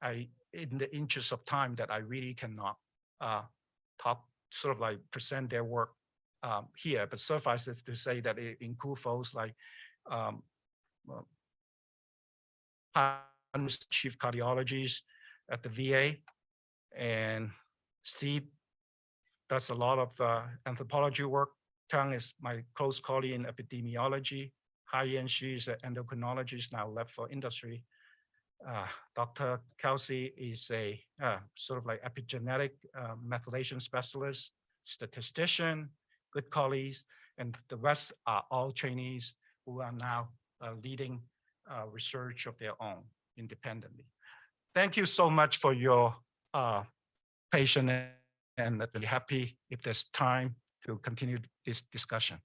in the interest of time, that I really cannot present their work here, but suffice it to say that it includes folks like chief cardiologist at the VA, and Steve does a lot of anthropology work. Tang is my close colleague in epidemiology. Haiyan, she's an endocrinologist, now left for industry. Dr. Kelsey is a epigenetic methylation specialist, statistician, good colleagues, and the rest are all trainees who are now leading research of their own independently. Thank you so much for your patience, and I'd be happy if there's time to continue this discussion.